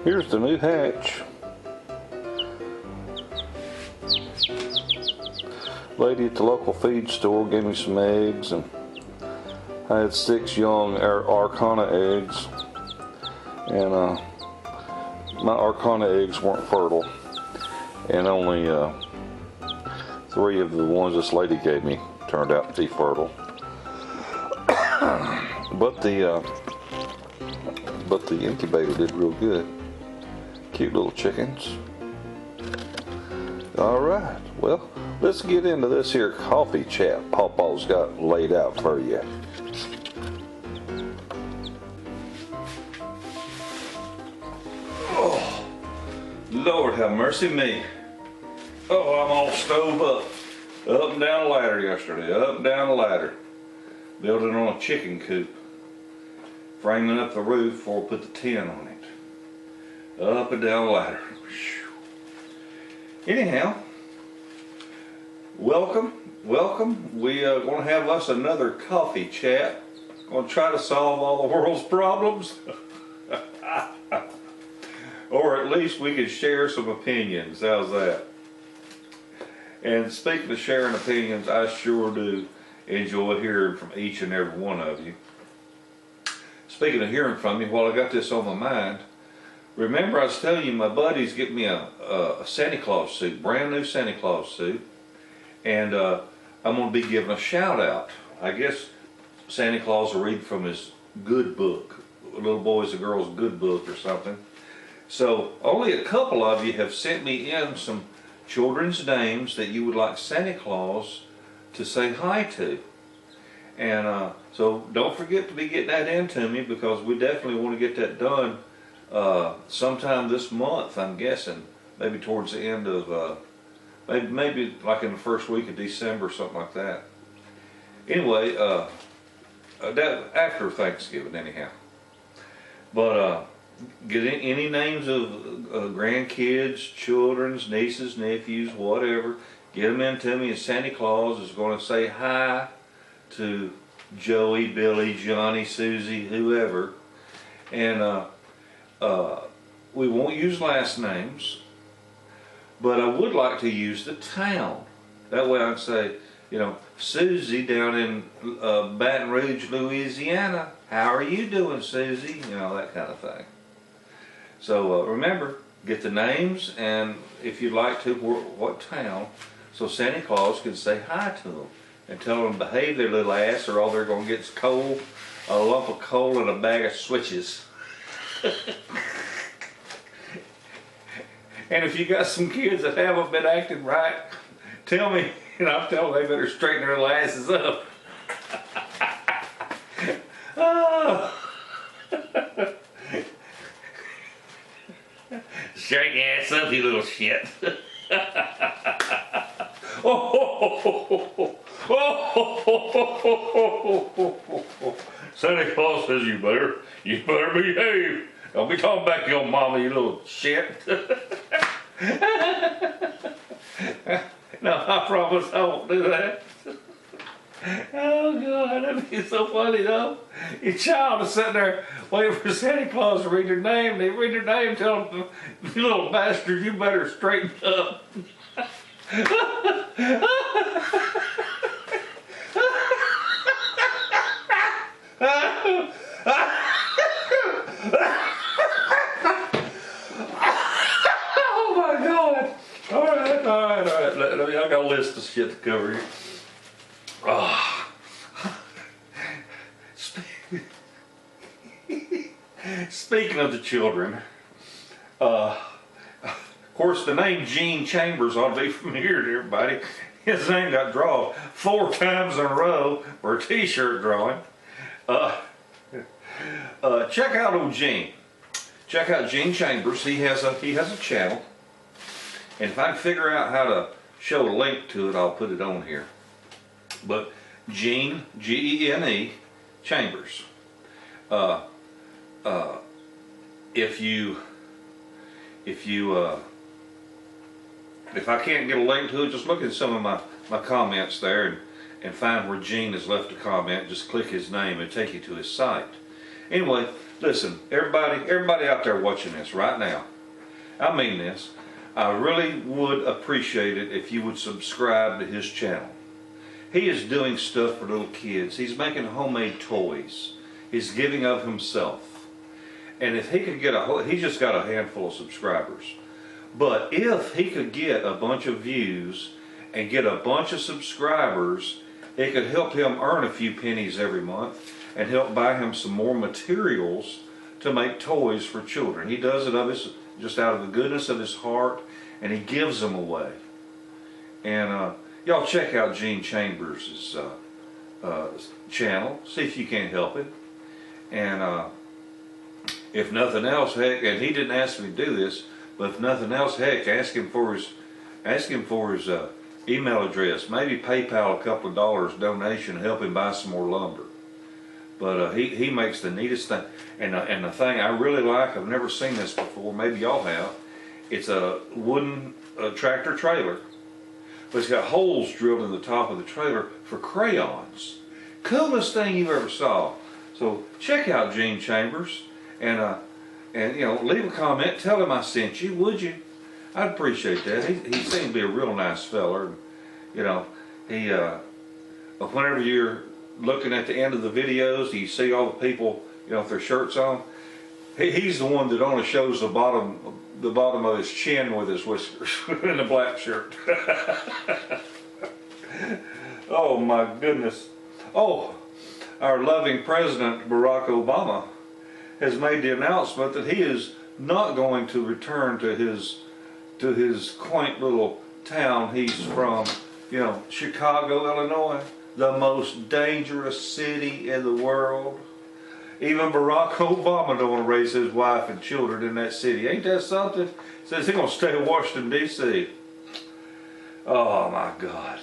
Here's the new hatch. Lady at the local feed store gave me some eggs, and I had 6 young Arcana eggs, and my Arcana eggs weren't fertile, and only 3 of the ones this lady gave me turned out to be fertile. But the incubator did real good. Cute little chickens. All right, well, let's get into this here coffee chat PawPaw's got laid out for you. Oh, Lord have mercy me. Oh, I'm all stove up. Up and down the ladder yesterday, up and down the ladder. Building on a chicken coop. Framing up the roof before I put the tin on it. Up and down the ladder. Anyhow, welcome. We are going to have us another coffee chat. Going to try to solve all the world's problems. Or at least we can share some opinions. How's that? And speaking of sharing opinions, I sure do enjoy hearing from each and every one of you. Speaking of hearing from you, while I got this on my mind, remember I was telling you my buddies get me a Santa Claus suit, brand new Santa Claus suit, and I'm going to be giving a shout out. I guess Santa Claus will read from his good book, Little Boys and Girls Good Book or something. So only a couple of you have sent me in some children's names that you would like Santa Claus to say hi to. And so don't forget to be getting that into me, because we definitely want to get that done sometime this month, I'm guessing. Maybe towards the end of, maybe like in the first week of December, something like that. Anyway, that after Thanksgiving anyhow. But get any names of grandkids, children's, nieces, nephews, whatever. Get them into me, and Santa Claus is going to say hi to Joey, Billy, Johnny, Susie, whoever. And we won't use last names, but I would like to use the town. That way I can say, you know, Susie down in Baton Rouge, Louisiana. How are you doing, Susie? You know, that kind of thing. So remember, get the names, and if you'd like to, what town, so Santa Claus can say hi to them and tell them to behave their little ass, or all they're going to get is coal, a lump of coal and a bag of switches. And if you got some kids that haven't been acting right, tell me, and I'll tell them they better straighten their little asses up. Oh. Straighten your ass up, you little shit. Santa Claus says you better behave. Don't be talking back to your mama, you little shit. No, I promise I won't do that. Oh God, that'd be so funny though. Your child is sitting there waiting for Santa Claus to read their name. They read their name, tell them, you little bastard, you better straighten up. Oh my God. All right. I got a list of shit to cover here. Oh. Speaking of the children, of course the name Gene Chambers ought to be familiar to everybody. His name got drawn 4 times in a row for a t-shirt drawing. Check out old Gene. Check out Gene Chambers. He has a channel, and if I can figure out how to show a link to it, I'll put it on here. But Gene, G-E-N-E, Chambers. If I can't get a link to it, just look at some of my comments there and find where Gene has left a comment. Just click his name and take you to his site. Anyway, listen, everybody out there watching this right now, I mean this, I really would appreciate it if you would subscribe to his channel. He is doing stuff for little kids. He's making homemade toys. He's giving of himself. And if he could get he just got a handful of subscribers. But if he could get a bunch of views and get a bunch of subscribers, it could help him earn a few pennies every month and help buy him some more materials to make toys for children. He does it just out of the goodness of his heart, and he gives them away. And y'all check out Gene Chambers' channel, see if you can't help it. And if nothing else, heck, and he didn't ask me to do this, but if nothing else, heck, ask him for his email address. Maybe PayPal a couple of dollars donation, help him buy some more lumber. But he makes the neatest thing. And the thing I really like, I've never seen this before, maybe y'all have, it's a wooden tractor trailer. But it's got holes drilled in the top of the trailer for crayons. Coolest thing you ever saw. So check out Gene Chambers, and you know, leave a comment, tell him I sent you, would you? I'd appreciate that. He seemed to be a real nice feller. You know, he whenever you're looking at the end of the videos, you see all the people, you know, with their shirts on. He's the one that only shows the bottom of his chin with his whiskers in a black shirt. Oh my goodness. Oh, our loving President Barack Obama has made the announcement that he is not going to return to his quaint little town he's from, you know, Chicago, Illinois, the most dangerous city in the world. Even Barack Obama don't want to raise his wife and children in that city. Ain't that something? Says he's going to stay in Washington, D.C. Oh, my God.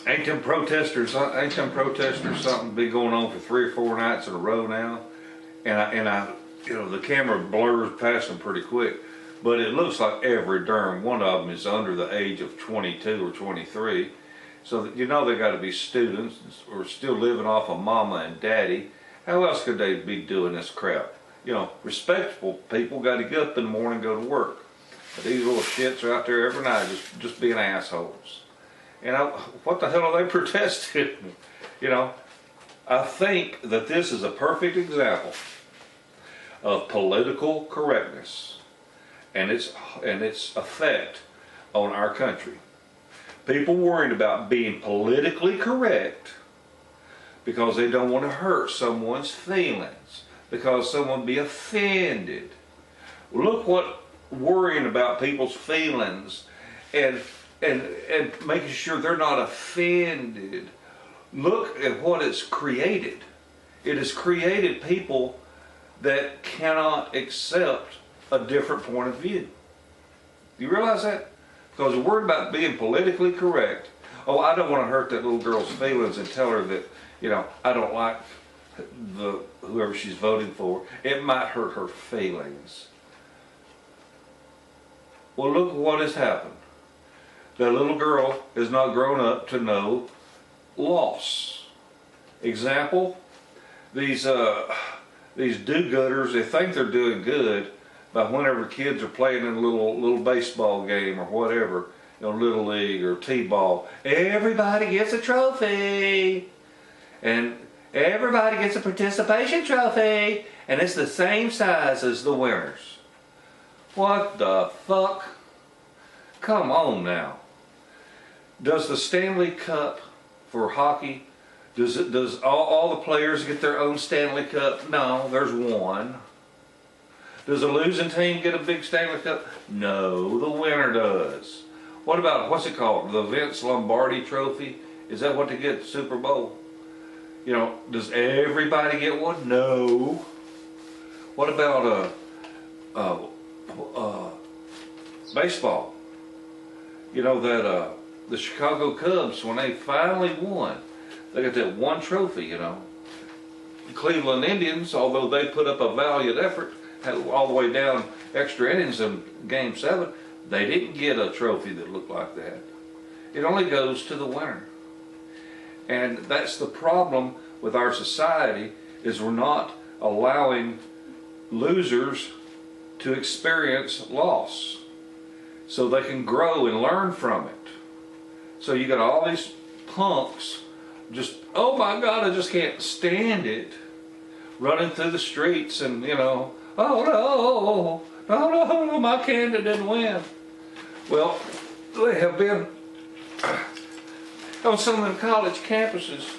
Ain't them protesters something been going on for 3 or 4 nights in a row now? And I you know, the camera blurs past them pretty quick, but it looks like every darn one of them is under the age of 22 or 23. So that, you know, they got to be students or still living off of mama and daddy. How else could they be doing this crap? You know, respectable people got to get up in the morning and go to work. But these little shits are out there every night just being assholes. And what the hell are they protesting? You know, I think that this is a perfect example of political correctness and its effect on our country. People worried about being politically correct because they don't want to hurt someone's feelings, because someone be offended. Look what worrying about people's feelings and making sure they're not offended. Look at what it's created. It has created people that cannot accept a different point of view. Do you realize that? Because we're worried about being politically correct. Oh, I don't want to hurt that little girl's feelings and tell her that, you know, I don't like whoever she's voting for. It might hurt her feelings. Well, look what has happened. That little girl is not grown up to know loss. Example, these do-gooders, they think they're doing good by whenever kids are playing in a little baseball game or whatever, you know, little league or t-ball. Everybody gets a trophy, and everybody gets a participation trophy, and it's the same size as the winners. What the fuck? Come on now. Does the Stanley Cup for hockey, does all the players get their own Stanley Cup? No, there's one. Does a losing team get a big Stanley Cup? No, the winner does. What about, what's it called? The Vince Lombardi Trophy? Is that what they get at the Super Bowl? You know, does everybody get one? No. What about baseball? You know that the Chicago Cubs, when they finally won, they got that one trophy, you know. The Cleveland Indians, although they put up a valiant effort, all the way down extra innings in Game 7, they didn't get a trophy that looked like that. It only goes to the winner. And that's the problem with our society, is we're not allowing losers to experience loss so they can grow and learn from it. So you got all these punks just, oh my God, I just can't stand it, running through the streets and, you know, oh no, my candidate didn't win. Well, they have been on some of them college campuses.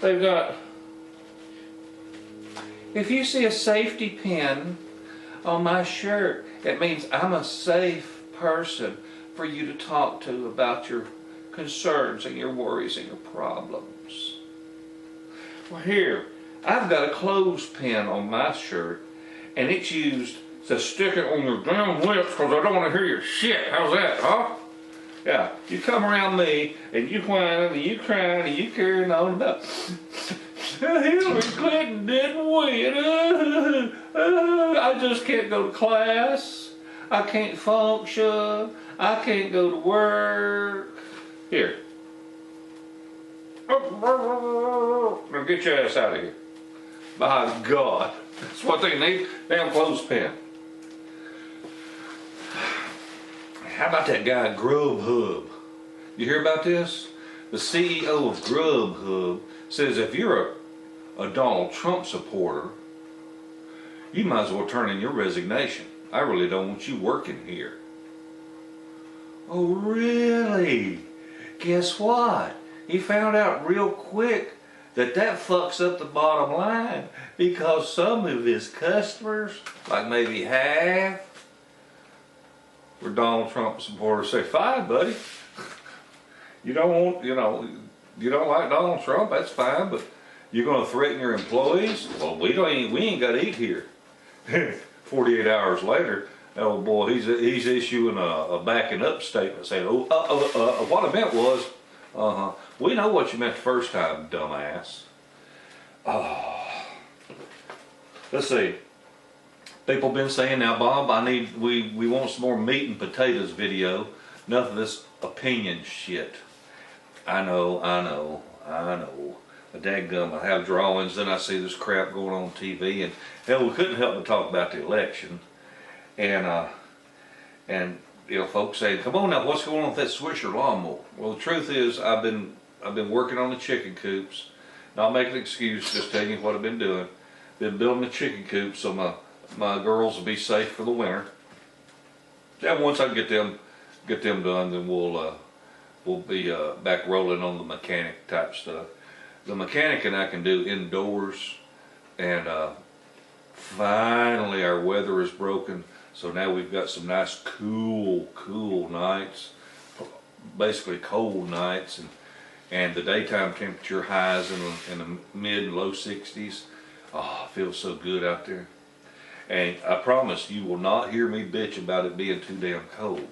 They've got, if you see a safety pin on my shirt, it means I'm a safe person for you to talk to about your concerns and your worries and your problems. Well, here, I've got a clothespin on my shirt, and it's used to stick it on your damn lips because I don't want to hear your shit. How's that, huh? Yeah, you come around me and you whining and you crying and you carrying on about Hillary Clinton didn't win. I just can't go to class. I can't function. I can't go to work. Here. Now get your ass out of here. By God. That's what they need. Damn clothespin. How about that guy Grubhub? You hear about this? The CEO of Grubhub says if you're a Donald Trump supporter, you might as well turn in your resignation. I really don't want you working here. Oh, really? Guess what? He found out real quick that fucks up the bottom line, because some of his customers, like maybe half, were Donald Trump supporters. Say, fine, buddy. You don't want, you don't like Donald Trump, that's fine, but you're going to threaten your employees? Well, we ain't got to eat here. 48 hours later, that old boy, he's issuing a backing up statement saying, what I meant was, we know what you meant the first time, dumbass. Let's see. People been saying, now Bob, we want some more meat and potatoes video. Enough of this opinion shit. I know. But dadgum, I have drawings, then I see this crap going on TV, and hell, we couldn't help but talk about the election. And you know, folks saying, come on now, what's going on with that Swisher lawnmower? Well, the truth is, I've been working on the chicken coops. Not making an excuse, just telling you what I've been doing. Been building the chicken coops so my girls will be safe for the winter. And once I get them done, then we'll be back rolling on the mechanic type stuff. The mechanicing I can do indoors, and finally our weather is broken, so now we've got some nice cool nights, basically cold nights, and the daytime temperature highs in the mid and low 60s. Oh, it feels so good out there. And I promise you will not hear me bitch about it being too damn cold.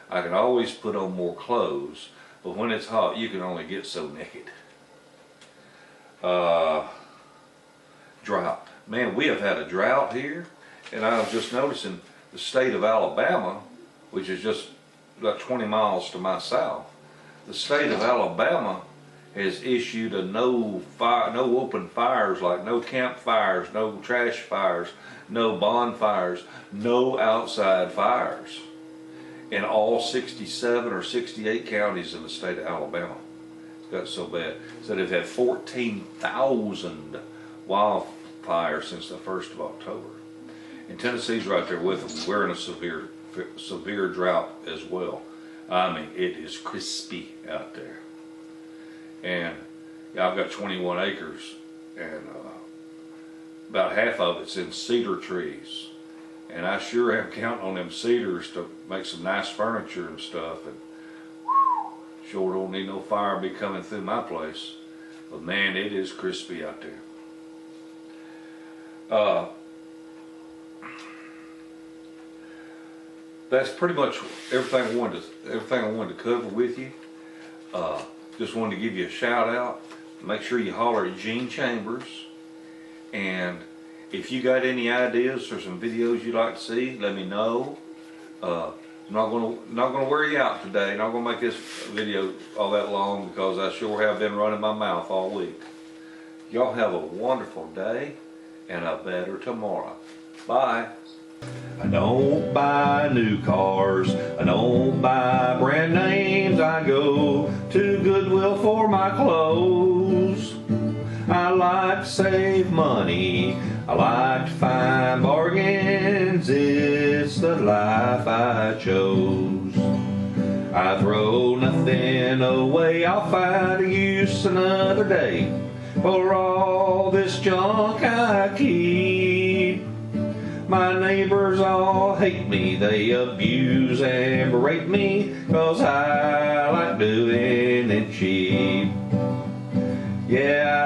I can always put on more clothes, but when it's hot, you can only get so naked. Drought. Man, we have had a drought here, and I was just noticing the state of Alabama, which is just about 20 miles to my south. The state of Alabama has issued a no open fires, like no campfires, no trash fires, no bonfires, no outside fires in all 67 or 68 counties in the state of Alabama. It's got so bad. So they've had 14,000 wildfires since the 1st of October. And Tennessee's right there with them. We're in a severe drought as well. I mean, it is crispy out there. And yeah, I've got 21 acres, and about half of it's in cedar trees. And I sure am counting on them cedars to make some nice furniture and stuff. And sure don't need no fire be coming through my place. But man, it is crispy out there. That's pretty much everything I wanted to cover with you. Just wanted to give you a shout out. Make sure you holler at Gene Chambers. And if you got any ideas or some videos you'd like to see, let me know. not gonna wear you out today. Not gonna make this video all that long because I sure have been running my mouth all week. Y'all have a wonderful day and a better tomorrow. Bye. I don't buy new cars, I don't buy brand names, I go to Goodwill for my clothes. I like to save money, I like to find bargains, it's the life I chose. I throw nothing away, I'll find a use another day for all this junk I keep. My neighbors all hate me, they abuse and berate me, 'cause I like doing it cheap. Yeah,